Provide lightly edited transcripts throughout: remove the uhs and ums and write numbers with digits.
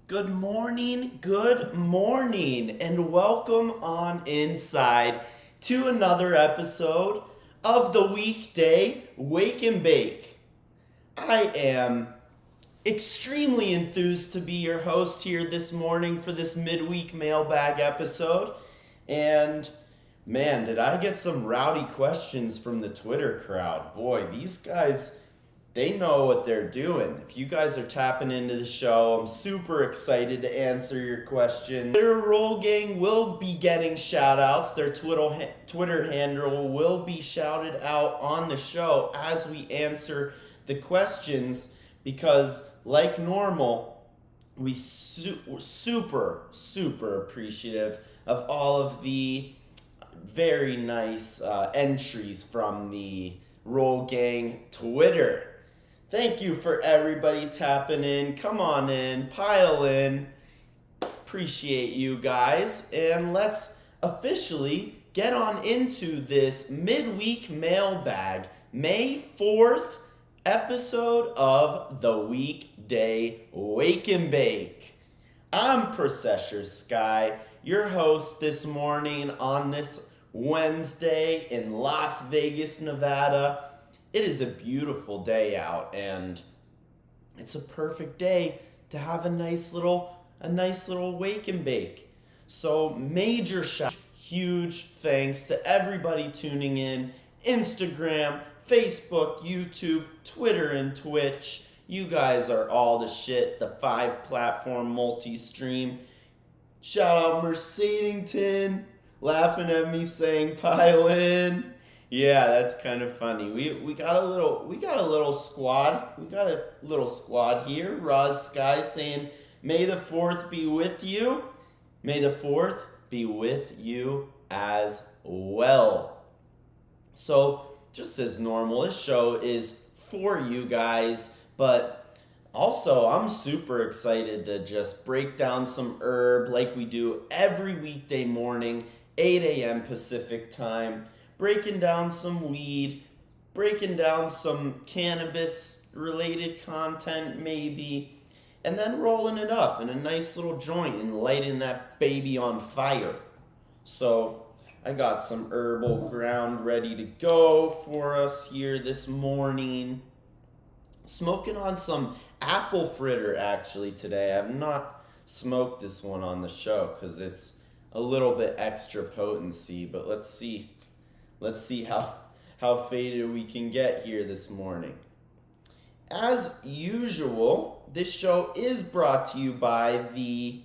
Good morning, and welcome on inside to another episode of the Weekday Wake and Bake. I am extremely enthused to be your host here this morning for this midweek mailbag episode, and man, did I get some rowdy questions from the Twitter crowd. Boy, these guys, they know what they're doing. If you guys are tapping into the show, I'm super excited to answer your questions. Their Roll Gang will be getting shout outs. Their Twitter handle will be shouted out on the show as we answer the questions because, like normal, we super appreciative of all of the very nice entries from the Roll Gang Twitter. Thank you for everybody tapping in. Come on in, pile in. Appreciate you guys. And let's officially get on into this midweek mailbag, May 4th episode of the Weekday Wake and Bake. I'm Processor Sky, your host this morning on this Wednesday in Las Vegas, Nevada. It is a beautiful day out, and it's a perfect day to have a nice little wake and bake. So major shout, huge thanks to everybody tuning in, Instagram, Facebook, YouTube, Twitter, and Twitch. You guys are all the shit, the 5-platform multi-stream. Shout out Mercedington, laughing at me saying pile in. Yeah, that's kind of funny. We got a little squad. We got a little squad here. Roz Sky saying, "May the 4th be with you." May the 4th be with you as well. So, just as normal, this show is for you guys, but also I'm super excited to just break down some herb like we do every weekday morning, 8 a.m. Pacific time. Breaking down some weed, breaking down some cannabis-related content maybe, and then rolling it up in a nice little joint and lighting that baby on fire. So I got some herbal ground ready to go for us here this morning. Smoking on some apple fritter actually today. I have not smoked this one on the show because it's a little bit extra potency, but let's see how faded we can get here this morning. As usual, this show is brought to you by the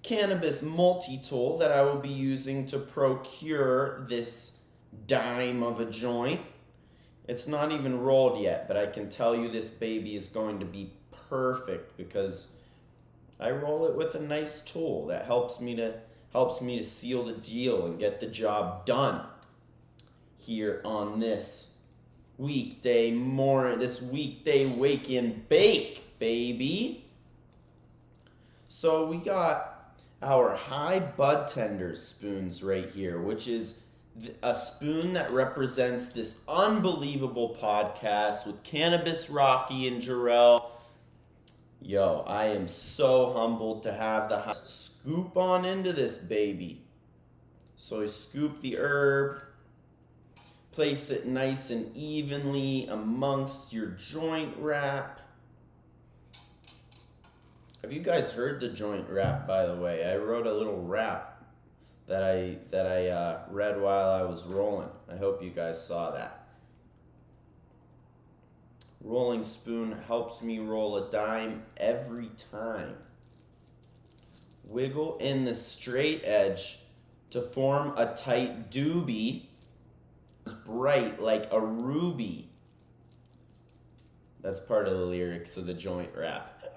cannabis multi-tool that I will be using to procure this dime of a joint. It's not even rolled yet, but I can tell you this baby is going to be perfect because I roll it with a nice tool that helps me to seal the deal and get the job done here on this weekday wake and bake, baby. So we got our high bud tender spoons right here, which is a spoon that represents this unbelievable podcast with Cannabis Rocky and Jarrell. Yo, I am so humbled to have the scoop on into this baby. So I scoop the herb, place it nice and evenly amongst your joint wrap. Have you guys heard the joint wrap, by the way? I wrote a little rap that I read while I was rolling. I hope you guys saw that. Rolling spoon helps me roll a dime every time. Wiggle in the straight edge to form a tight doobie. Bright like a ruby. That's part of the lyrics of the joint rap.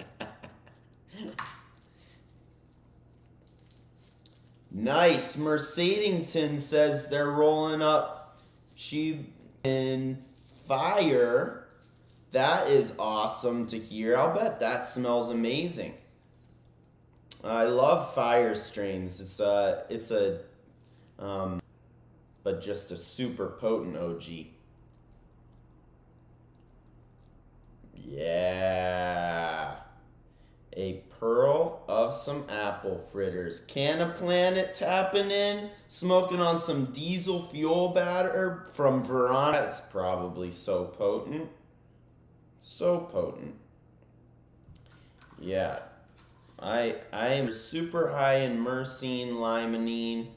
Nice. Mercedington says they're rolling up she in fire. That is awesome to hear. I'll bet that smells amazing. I love fire strains. It's a but just a super potent OG. Yeah. A pearl of love some apple fritters. Can a Planet tapping in, smoking on some diesel fuel batter from Verona. That's probably so potent. So potent. Yeah. I am super high in myrcene, limonene.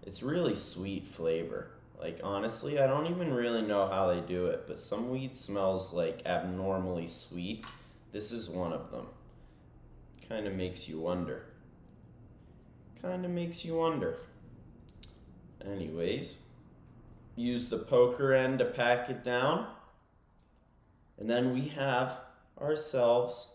It's really sweet flavor. Like, honestly, I don't even really know how they do it, but some weed smells like abnormally sweet. This is one of them. Kind of makes you wonder. Anyways, use the poker end to pack it down. And then we have ourselves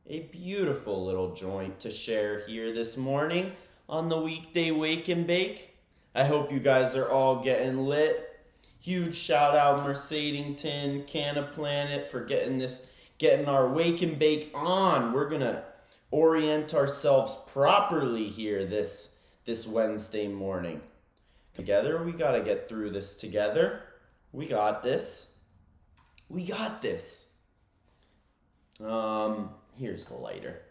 a beautiful little joint to share here this morning on the Weekday Wake and Bake. I hope you guys are all getting lit. Huge shout out Mercedington, Canna Planet for getting our Wake and Bake on. We're gonna orient ourselves properly here this Wednesday morning. Together, we gotta get through this together. We got this. Here's the lighter.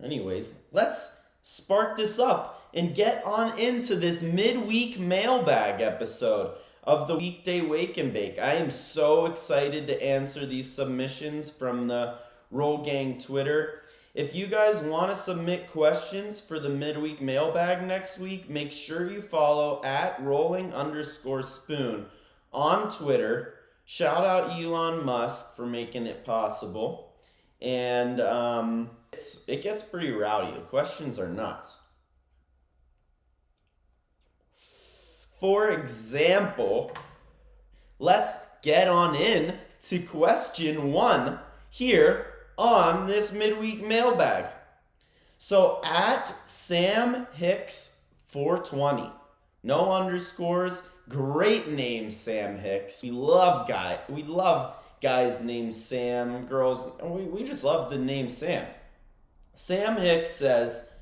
Anyways, let's spark this up and get on into this midweek mailbag episode of the Weekday Wake and Bake. I am so excited to answer these submissions from the Roll Gang Twitter. If you guys want to submit questions for the midweek mailbag next week, make sure you follow at rolling_spoon on Twitter. Shout out Elon Musk for making it possible. And it gets pretty rowdy. The questions are nuts. For example, let's get on in to question 1 here on this midweek mailbag. So at Sam Hicks 420, no underscores, great name Sam Hicks. We love guys named Sam, girls, and we just love the name Sam. Sam Hicks says,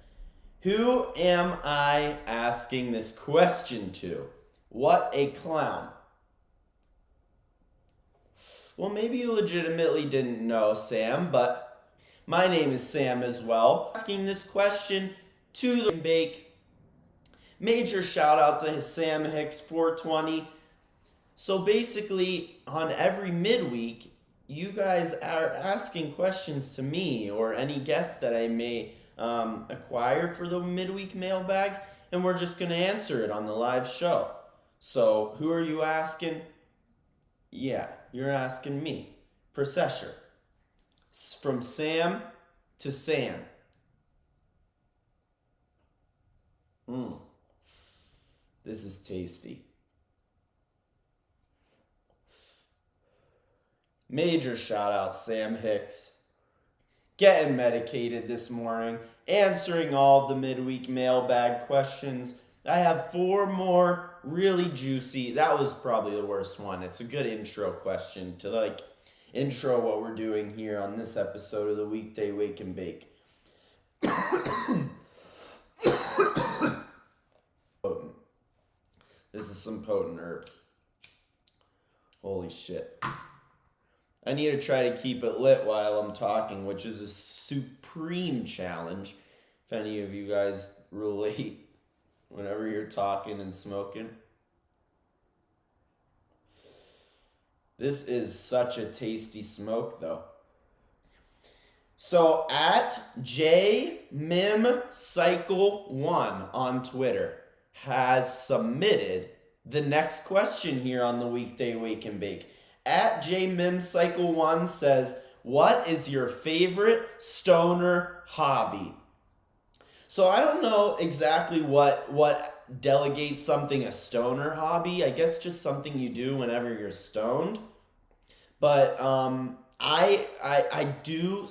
"Who am I asking this question to? What a clown." Well, maybe you legitimately didn't know Sam, but my name is Sam as well. Asking this question to the Bake. Major shout out to Sam Hicks 420. So basically, on every midweek, you guys are asking questions to me or any guest that I may acquire for the midweek mailbag, and we're just going to answer it on the live show. So who are you asking? Yeah, you're asking me. Processor. From Sam to Sam. This is tasty. Major shout out Sam Hicks. Getting medicated this morning, answering all the midweek mailbag questions. I have 4 more really juicy. That was probably the worst one. It's a good intro question to intro what we're doing here on this episode of the Weekday Wake and Bake. Potent. This is some potent herb. Holy shit. I need to try to keep it lit while I'm talking, which is a supreme challenge. If any of you guys relate whenever you're talking and smoking. This is such a tasty smoke, though. So at JMimCycle1 on Twitter has submitted the next question here on the Weekday Wake and Bake. At JMimCycle1 says, "What is your favorite stoner hobby?" So I don't know exactly what delegates something a stoner hobby. I guess just something you do whenever you're stoned. But I do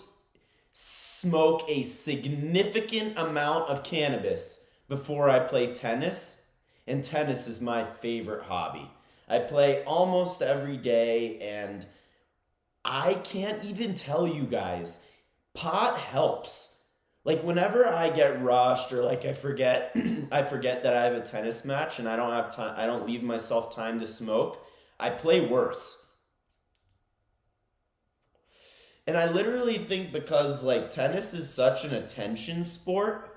smoke a significant amount of cannabis before I play tennis, and tennis is my favorite hobby. I play almost every day, and I can't even tell you guys, pot helps. Like whenever I get rushed or I forget that I have a tennis match and I don't have time, I don't leave myself time to smoke, I play worse. And I literally think because like tennis is such an attention sport,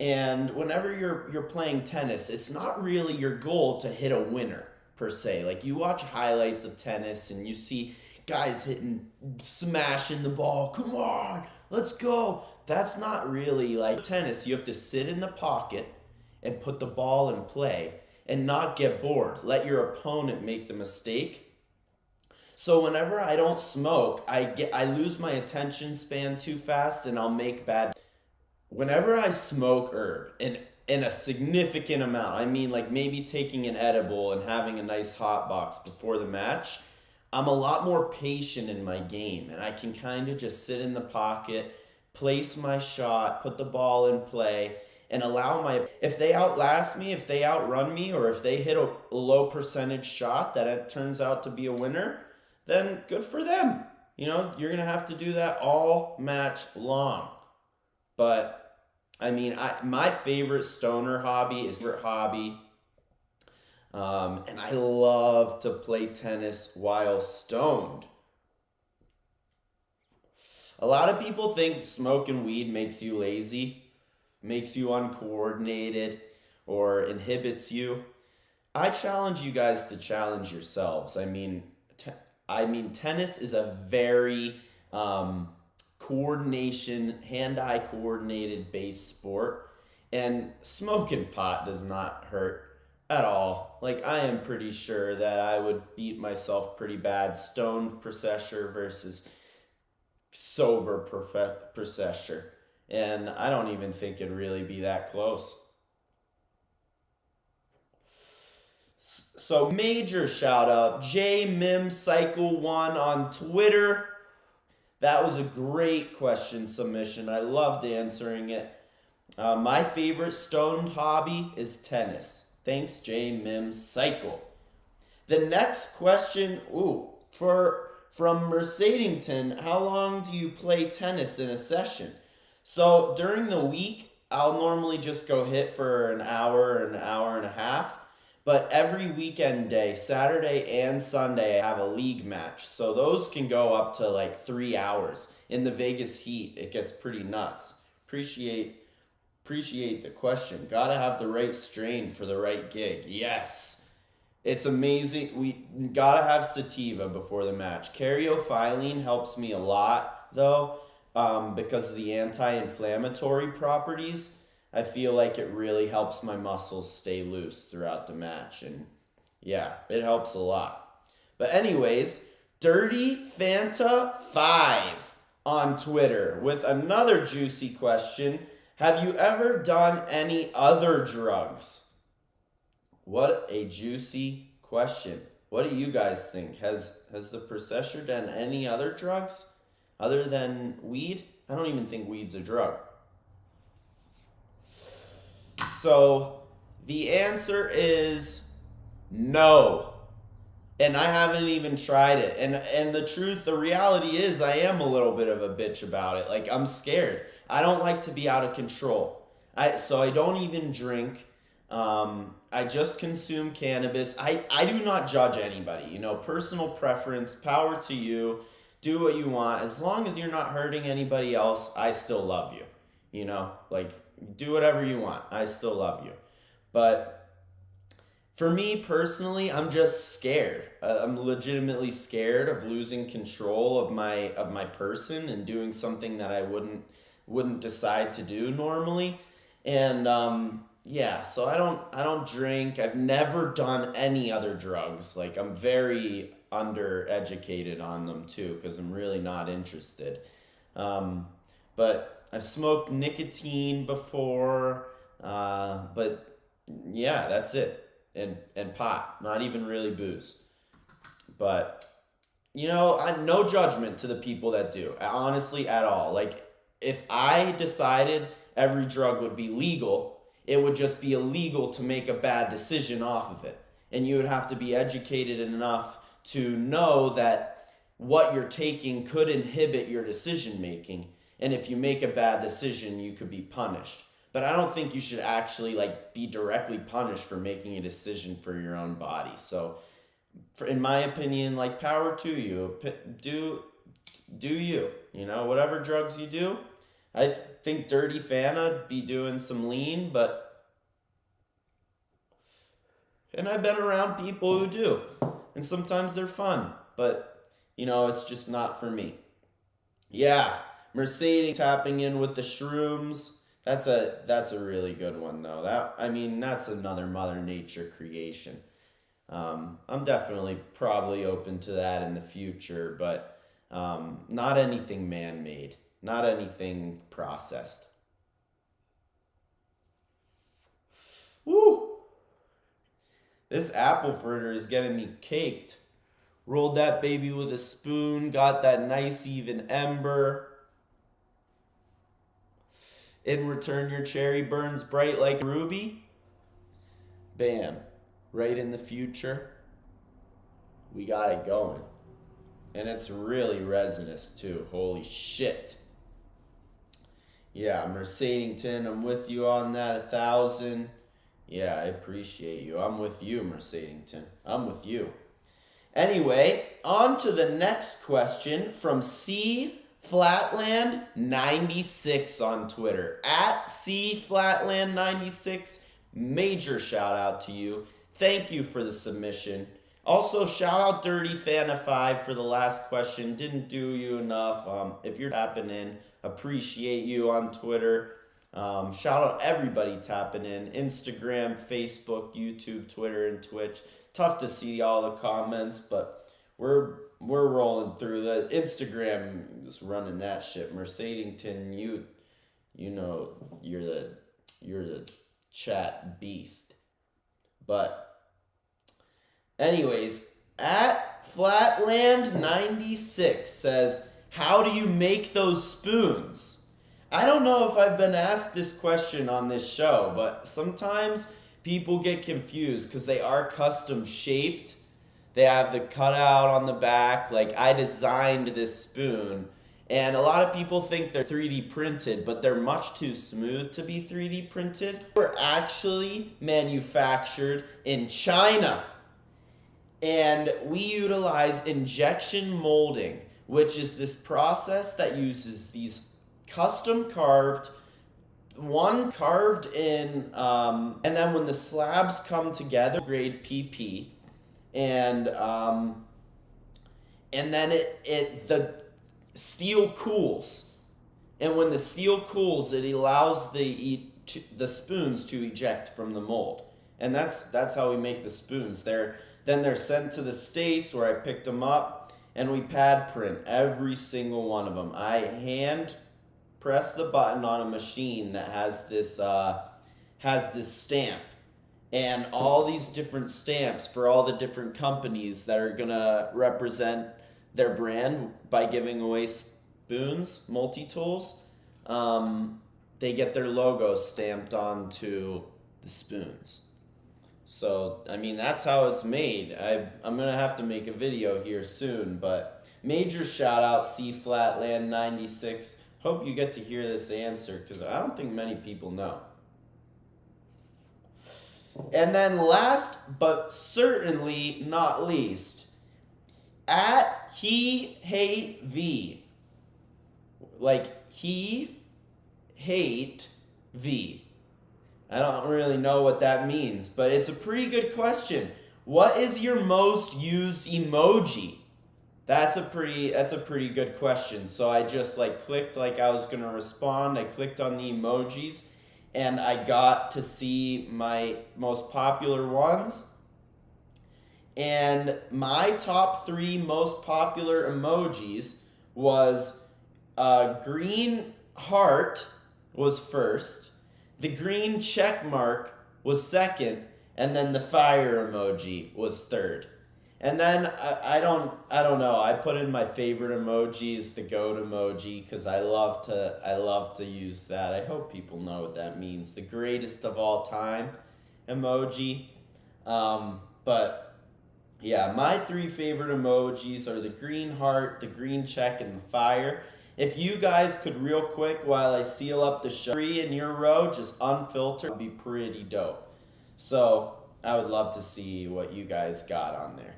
and whenever you're playing tennis, it's not really your goal to hit a winner per se. Like you watch highlights of tennis and you see guys hitting, smashing the ball. Come on, let's go. That's not really like tennis. You have to sit in the pocket and put the ball in play and not get bored. Let your opponent make the mistake. So whenever I don't smoke, I lose my attention span too fast and I'll make bad. Whenever I smoke herb in a significant amount, I mean like maybe taking an edible and having a nice hot box before the match, I'm a lot more patient in my game and I can kind of just sit in the pocket, place my shot, put the ball in play, and allow my, if they outlast me, if they outrun me, or if they hit a low percentage shot that it turns out to be a winner, then good for them. You know, you're going to have to do that all match long. But I mean, my favorite stoner hobby is and I love to play tennis while stoned. A lot of people think smoking weed makes you lazy, makes you uncoordinated, or inhibits you. I challenge you guys to challenge yourselves. Tennis is a very hand-eye coordinated based sport, and smoking pot does not hurt at all. Like I am pretty sure that I would beat myself pretty bad stoned processor versus sober processor, and I don't even think it'd really be that close. So major shout out JMimCycle1 on Twitter. That was a great question submission. I loved answering it. My favorite stoned hobby is tennis. Thanks, JMimCycle. The next question, from Mercedington, how long do you play tennis in a session? So during the week, I'll normally just go hit for an hour and a half. But every weekend day, Saturday and Sunday, I have a league match. So those can go up to like 3 hours. In the Vegas heat, it gets pretty nuts. Appreciate the question. Gotta have the right strain for the right gig. Yes. It's amazing. We gotta have sativa before the match. Caryophyllene helps me a lot though, because of the anti-inflammatory properties. I feel like it really helps my muscles stay loose throughout the match. And yeah, it helps a lot. But anyways, Dirty Fanta 5 on Twitter with another juicy question. Have you ever done any other drugs? What a juicy question. What do you guys think? Has the processor done any other drugs other than weed? I don't even think weed's a drug. So the answer is no. And I haven't even tried it. And the reality is I am a little bit of a bitch about it. Like I'm scared. I don't like to be out of control. So I don't even drink. I just consume cannabis. I do not judge anybody. You know, personal preference, power to you. Do what you want. As long as you're not hurting anybody else, I still love you. You know, like do whatever you want. I still love you. But for me personally, I'm just scared. I'm legitimately scared of losing control of my person and doing something that I wouldn't decide to do normally. And yeah, so I don't drink. I've never done any other drugs. Like I'm very undereducated on them too because I'm really not interested. But I've smoked nicotine before, but yeah, that's it. And pot, not even really booze. But, you know, no judgment to the people that do, honestly, at all. Like, if I decided every drug would be legal, it would just be illegal to make a bad decision off of it. And you would have to be educated enough to know that what you're taking could inhibit your decision making. And if you make a bad decision, you could be punished. But I don't think you should actually like be directly punished for making a decision for your own body. So, in my opinion, like power to you. do you. You know, whatever drugs you do. I think Dirty Fana be doing some lean, and I've been around people who do. And sometimes they're fun, but you know, it's just not for me. Yeah, Mercedes tapping in with the shrooms. That's a really good one though. That's another Mother Nature creation. I'm definitely probably open to that in the future, but not anything man-made, not anything processed. Woo! This apple fritter is getting me caked. Rolled that baby with a spoon, got that nice even ember. In return, your cherry burns bright like a ruby. Bam. Right in the future, we got it going. And it's really resinous too. Holy shit. Yeah, Mercedington, I'm with you on that 1,000. Yeah, I appreciate you. I'm with you, Mercedington. I'm with you. Anyway, on to the next question from C Flatland 96 on Twitter. At C Flatland 96. Major shout out to you. Thank you for the submission. Also, shout out Dirty Fana 5 for the last question. Didn't do you enough. If you're tapping in, appreciate you on Twitter. Shout out everybody tapping in. Instagram, Facebook, YouTube, Twitter, and Twitch. Tough to see all the comments, but we're rolling through. The Instagram is running that shit. Mercedington, you know you're the chat beast. But anyways, at Flatland96 says, how do you make those spoons? I don't know if I've been asked this question on this show, but sometimes people get confused because they are custom shaped. They have the cutout on the back. Like, I designed this spoon, and a lot of people think they're 3D printed, but they're much too smooth to be 3D printed. They're actually manufactured in China. And we utilize injection molding, which is this process that uses these custom carved, one carved in, and then when the slabs come together, grade PP, and then the steel cools, and when the steel cools, it allows the spoons to eject from the mold, and that's how we make the spoons. Then they're sent to the States where I picked them up, and we pad print every single one of them. I hand press the button on a machine that has this stamp, and all these different stamps for all the different companies that are gonna represent their brand by giving away spoons, multi-tools. They get their logo stamped onto the spoons. So, I mean, that's how it's made. I'm going to have to make a video here soon, but major shout out C Flatland 96. Hope you get to hear this answer because I don't think many people know. And then last but certainly not least, at He Hate V. Like, He Hate V. I don't really know what that means, but it's a pretty good question. What is your most used emoji? That's a pretty good question. So I just clicked like I was gonna respond. I clicked on the emojis, and I got to see my most popular ones. And my top 3 most popular emojis was green heart was first. The green check mark was second, and then the fire emoji was third. And then I don't know. I put in my favorite emojis, the goat emoji, because I love to use that. I hope people know what that means. The greatest of all time emoji. But yeah, my 3 favorite emojis are the green heart, the green check, and the fire. If you guys could real quick, while I seal up the show, 3 in your row, just unfiltered, would be pretty dope. So I would love to see what you guys got on there.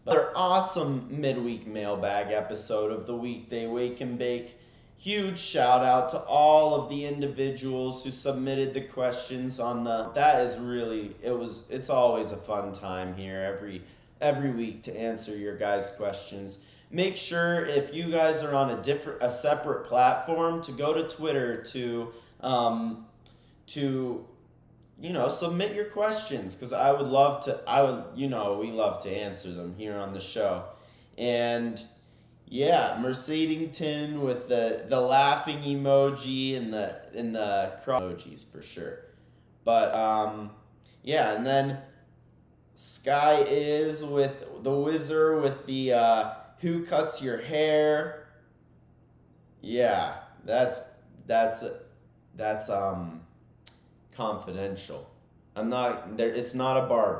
Another awesome midweek mailbag episode of the Weekday Wake and Bake. Huge shout out to all of the individuals who submitted the questions on the. That is really it's always a fun time here every week to answer your guys' questions. Make sure if you guys are on a separate platform to go to Twitter to submit your questions, because we love to answer them here on the show. And yeah, Mercedington with the laughing emoji and the cross emojis for sure. But yeah, and then Sky is with the Wizard with the who cuts your hair. Yeah, that's confidential. I'm not there. It's not a barber.